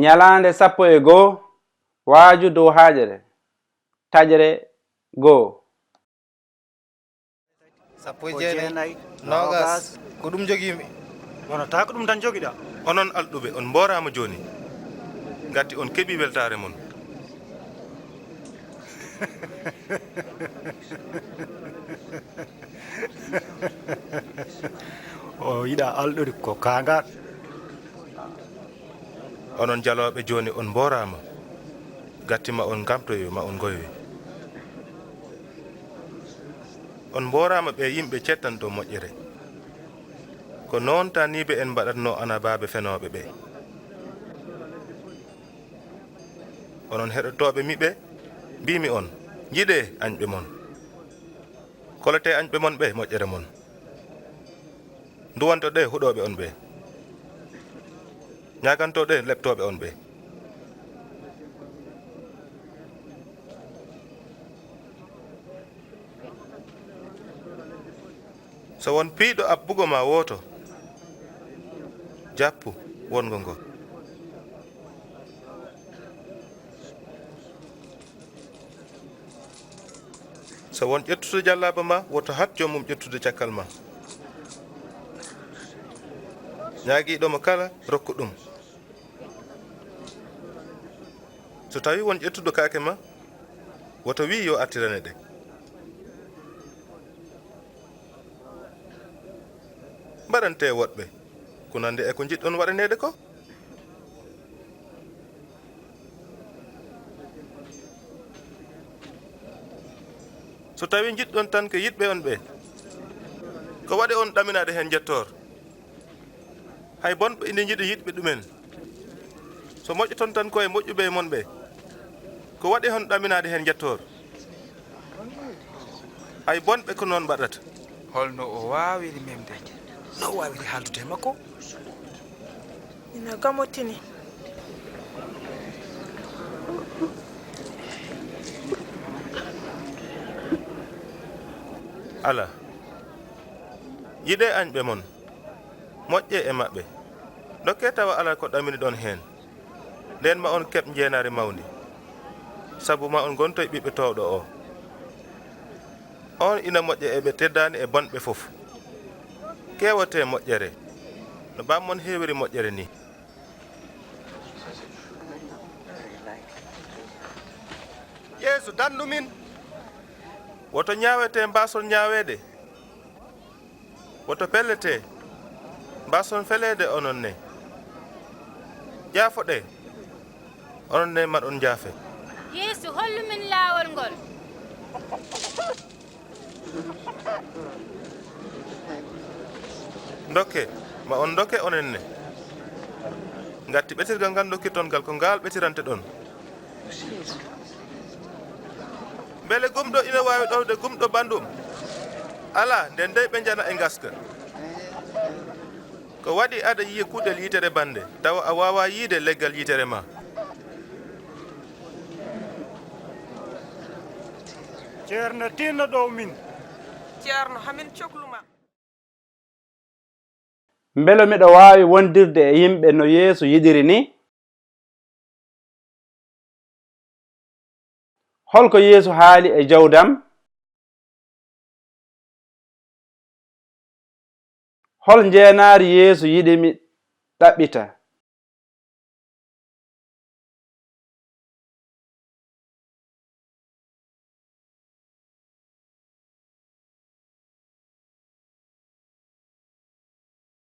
Nyalande 11 waaju dow haajere tajre goo. 19 nogas ko ɗum jogimi. wonata ko ɗum tan jogiɗa. Onon alɗuɓe on mborama joni gatti on keɓi weltare mon. o yiɗa alɗude ko kangal. Onon jaloɓe joni on mborama gatti ma on gamtoyo ma on goyoy. On mborama ɓe yimɓe cettanɗo moƴƴere ko noon taniɓe en mbaɗatno anabaɓe fenoɓe ɓe. Onon heɗotoɓe miɓe mbimi on jiɗe añɓe mon kolete añɓe mon ɓe moƴƴere mon duwanto ɗe huɗoɓe on ɓe ñaganto ɗe leptoɓe on ɓe. So won piiɗo abbugo ma woto jappu wongo ngo. So won ƴettude jallaba ma woto hat jomum ƴettude cakkal ma. ñaagiɗomo kala rokku ɗum. So tawi won ƴettuɗo kaake ma woto wi yo artirane ɗe. mbaɗante woɗɓe ko nande e ko jiɗɗon waɗanede ko. So tawi jiɗɗon tan ko yiɗɓe on ɓe ko waɗi on ɗaminade hen jettor hay bonɓe ine jiɗi yiɗɓe ɗumen. So moƴƴoton tan koye moƴƴuɓe mon ɓe ko waɗi hon ɗaminade hen jettor hay bonɓe ko noon mbaɗata. holno o wawiri memde no o wawiri haaldude makko. ina gamotini. ala yiɗe añɓe mon moƴƴe e maɓɓe dokke tawa ala ko ɗamini ɗon hen nden ma on keɓ jeenare mawdi sabu ma on gontoye ɓiɓɓe towɗo o on ina moƴƴe eɓe teddani e bonɓe fof kewote moƴƴere no bammon heewiri moƴƴere ni. Yeesu dandumin woto ñaawete mbason ñaawede woto pellete mbason felede onon ne jaafoɗe onon ne maɗon jaafe. Yeesu hollumin laawol ngol. dokke ma on dokke onen ne gatti ɓetirgal ngal dokkirton gal ko ngal ɓetirante ɗon. beele gumɗo ina wawi ɗowde gumɗo bandum ala nden dey ɓe jana e gaska ko waɗi aɗa yiya kuɗel yitere bande tawa a wawa yiide leggal yitere ma. ceerno tinno ɗow min. ceerno hamin cohluma. Mbelo miɗo wawi wondirde e yimɓe no Yeesu yiɗiri ni? Holko Yeesu haali e jawdam? Hol jeenaari Yeesu yiɗi mi ɗaɓɓita?